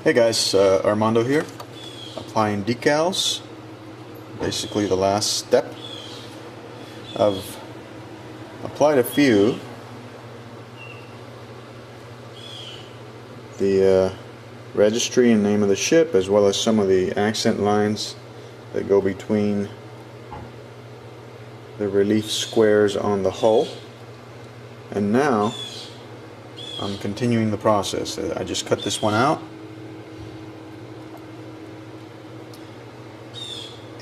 Hey guys, Armando here, applying decals, basically the last step. I've applied a few. The registry and name of the ship, as well as some of the accent lines that go between the relief squares on the hull. And now I'm continuing the process. I just cut this one out,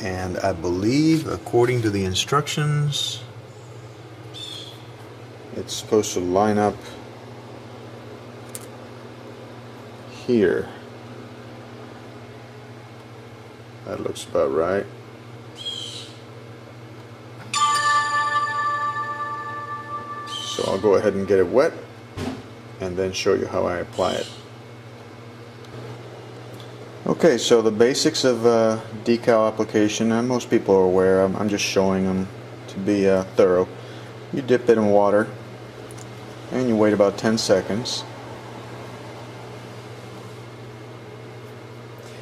and I believe, according to the instructions, it's supposed to line up here. That looks about right. So I'll go ahead and get it wet and then show you how I apply it. Okay, so the basics of decal application, most people are aware. I'm just showing them to be thorough. You dip it in water and you wait about 10 seconds.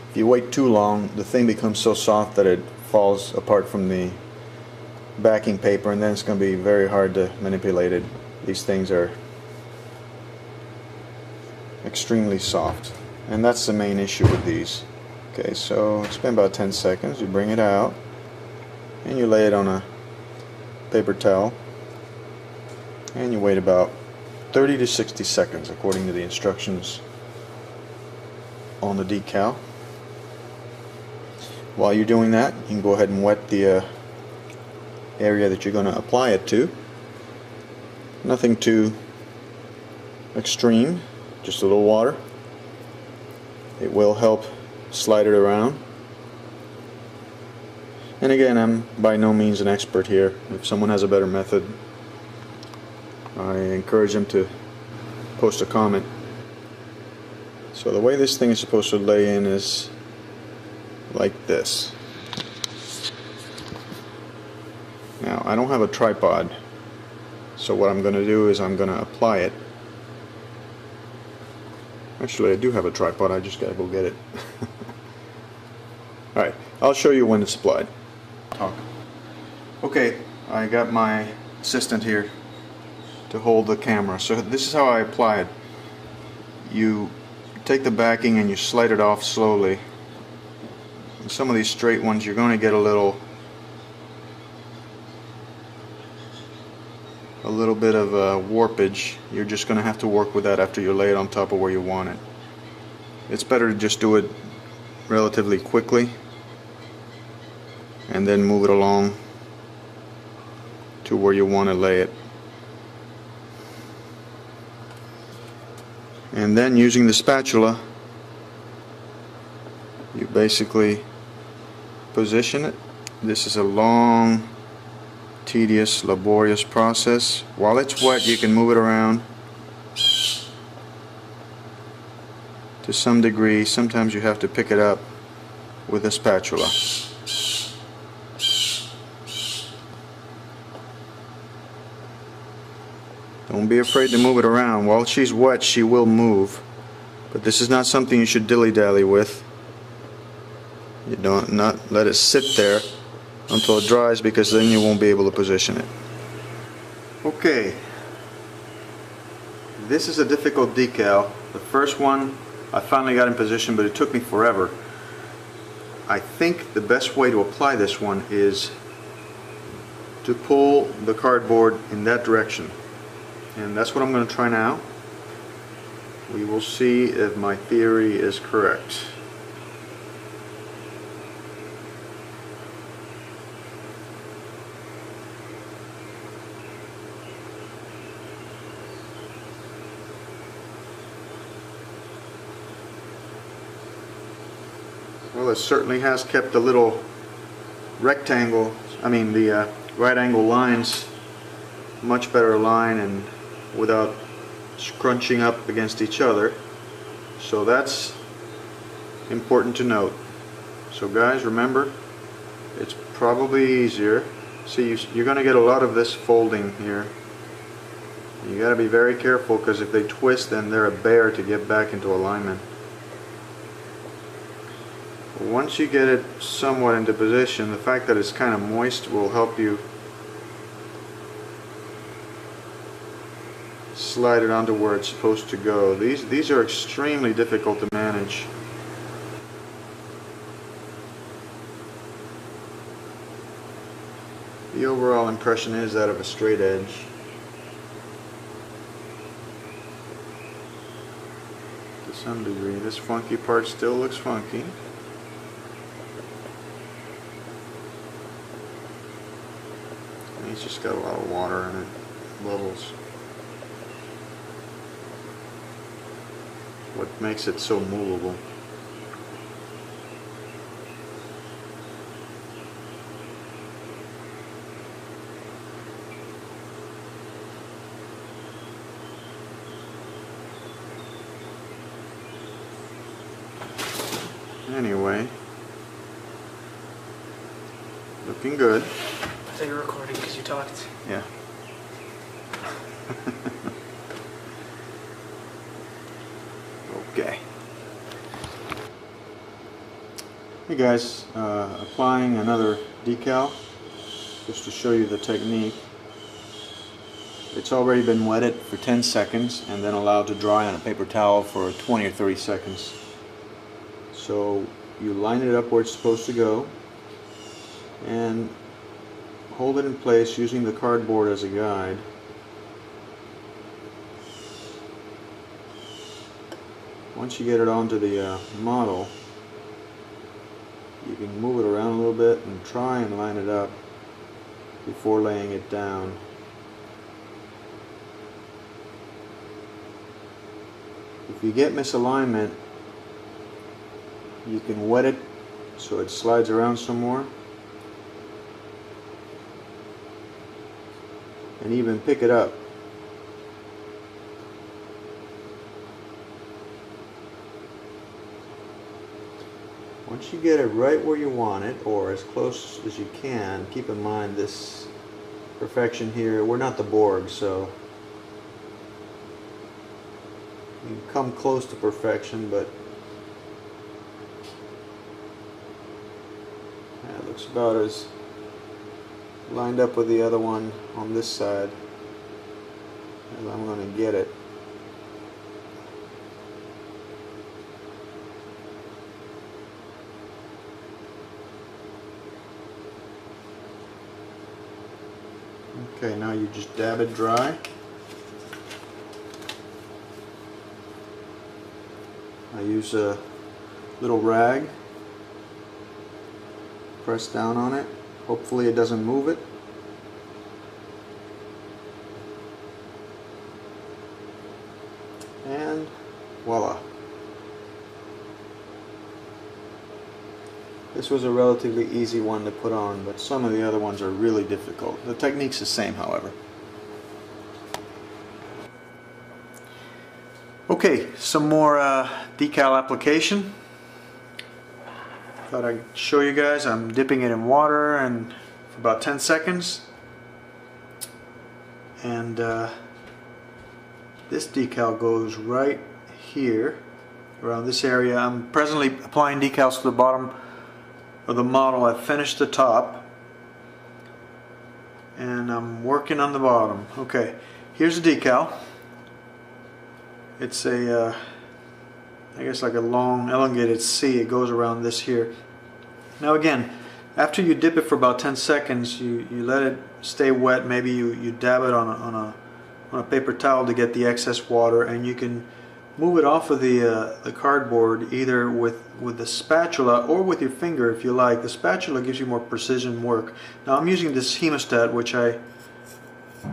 If you wait too long, the thing becomes so soft that it falls apart from the backing paper, and then it's going to be very hard to manipulate it. These things are extremely soft, and that's the main issue with these. Okay, so it's been about 10 seconds. You bring it out and you lay it on a paper towel and you wait about 30 to 60 seconds according to the instructions on the decal. While you're doing that, you can go ahead and wet the area that you're going to apply it to. Nothing too extreme, just a little water. It will help slide it around. And again, I'm by no means an expert here. If someone has a better method, I encourage them to post a comment. So the way this thing is supposed to lay in is like this. Now, I don't have a tripod, so what I'm going to do is I'm going to apply it. Actually, I do have a tripod, I just gotta go get it. Alright, I'll show you when it's applied. Okay, I got my assistant here to hold the camera. So this is how I apply it. You take the backing and you slide it off slowly. And some of these straight ones you're going to get a little bit of warpage. You're just going to have to work with that after you lay it on top of where you want it. It's better to just do it relatively quickly and then move it along to where you want to lay it. And then using the spatula, you basically position it. This is a long, tedious, laborious process. While it's wet, you can move it around to some degree. Sometimes you have to pick it up with a spatula. Don't be afraid to move it around. While she's wet, she will move, but this is not something you should dilly-dally with. You don't not let it sit there until it dries, because then you won't be able to position it. Okay, this is a difficult decal. The first one I finally got in position, but it took me forever. I think the best way to apply this one is to pull the cardboard in that direction, and that's what I'm going to try now. We will see if my theory is correct. Well, it certainly has kept the little rectangle, the right angle lines much better aligned and without scrunching up against each other. So that's important to note. So guys, remember, it's probably easier. See, you're going to get a lot of this folding here. You got to be very careful, because if they twist, then they're a bear to get back into alignment. Once you get it somewhat into position, the fact that it's kind of moist will help you slide it onto where it's supposed to go. These are extremely difficult to manage. The overall impression is that of a straight edge. To some degree. This funky part still looks funky. And it's just got a lot of water in it, bubbles. What makes it so movable. Anyway, looking good. I thought you were recording because you talked. Yeah. Okay. Hey guys, applying another decal just to show you the technique. It's already been wetted for 10 seconds and then allowed to dry on a paper towel for 20 or 30 seconds. So you line it up where it's supposed to go and hold it in place using the cardboard as a guide. Once you get it onto the model, you can move it around a little bit and try and line it up before laying it down. If you get misalignment, you can wet it so it slides around some more, and even pick it up. Once you get it right where you want it, or as close as you can, keep in mind this perfection here, we're not the Borg, so you can come close to perfection, but it looks about as lined up with the other one on this side as I'm going to get it. Okay, now you just dab it dry. I use a little rag, press down on it, hopefully it doesn't move it. And voila. This was a relatively easy one to put on, but some of the other ones are really difficult. The technique's the same, however. Okay, some more decal application. Thought I'd show you guys. I'm dipping it in water and for about 10 seconds. And this decal goes right here, around this area. I'm presently applying decals to the bottom of the model. I've finished the top and I'm working on the bottom. Okay, here's the decal. It's a I guess like a long elongated C. It goes around this here. Now again, after you dip it for about 10 seconds, you let it stay wet. Maybe you dab it on a paper towel to get the excess water, and you can move it off of the cardboard either with the spatula or with your finger if you like. The spatula gives you more precision work. Now I'm using this hemostat, which I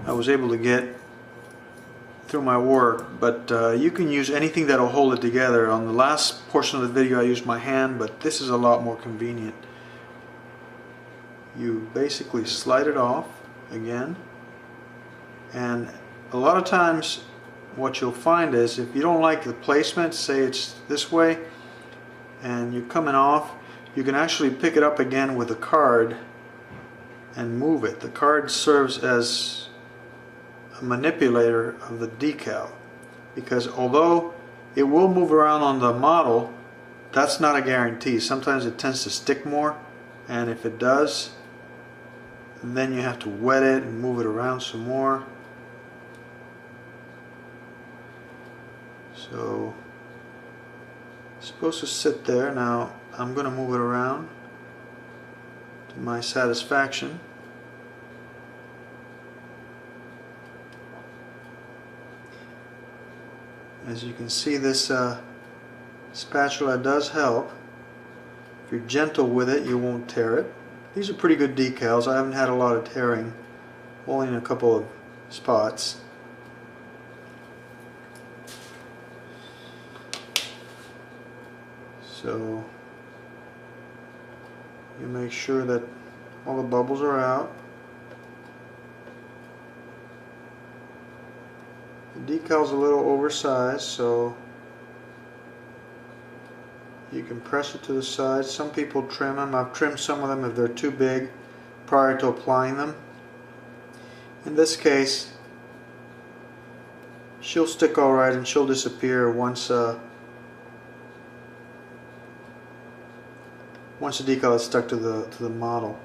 was able to get through my work, but you can use anything that'll hold it together. On the last portion of the video I used my hand, but this is a lot more convenient. You basically slide it off again, and a lot of times what you'll find is if you don't like the placement, say it's this way and you're coming off, you can actually pick it up again with a card and move it. The card serves as a manipulator of the decal, because although it will move around on the model, that's not a guarantee. Sometimes it tends to stick more, and if it does, then you have to wet it and move it around some more. So it's supposed to sit there. Now I'm going to move it around to my satisfaction. As you can see, this spatula does help. If you're gentle with it, you won't tear it. These are pretty good decals. I haven't had a lot of tearing, only in a couple of spots. So you make sure that all the bubbles are out. The decal's a little oversized, so you can press it to the side. Some people trim them. I've trimmed some of them if they're too big prior to applying them. In this case, she'll stick alright and she'll disappear once the decal is stuck to the model.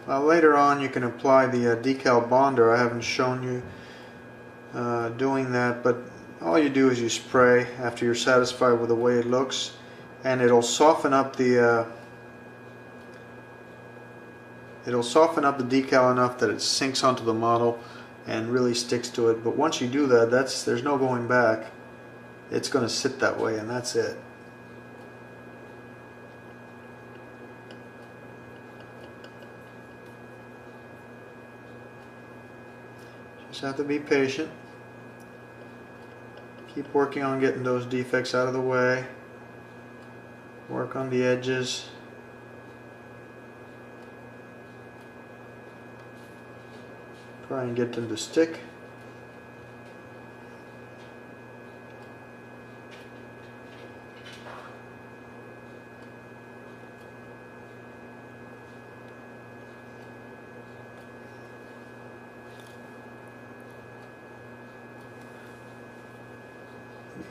Later on you can apply the decal bonder. I haven't shown you doing that, but all you do is you spray after you're satisfied with the way it looks, and it'll soften up the decal enough that it sinks onto the model and really sticks to it. But once you do that, there's no going back. It's going to sit that way, and that's it. Just have to be patient. Keep working on getting those defects out of the way. Work on the edges. Try and get them to stick.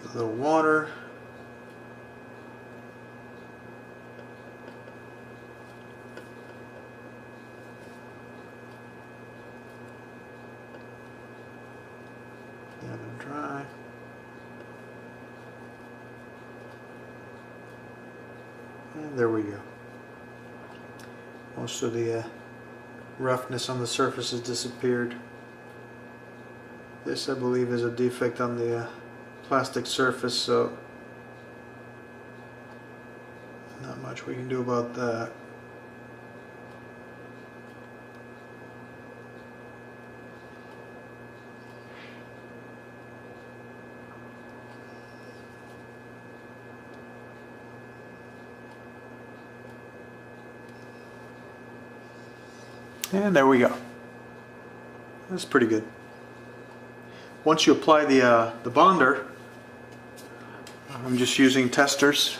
A little water. Let it dry. And there we go. Most of the roughness on the surface has disappeared. This, I believe, is a defect on the plastic surface, so not much we can do about that. And there we go. That's pretty good. Once you apply the bonder, I'm just using testers.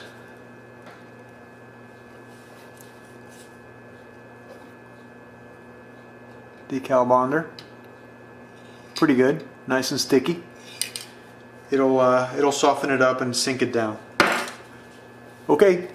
Decal bonder. Pretty good, nice and sticky. It'll soften it up and sink it down. Okay.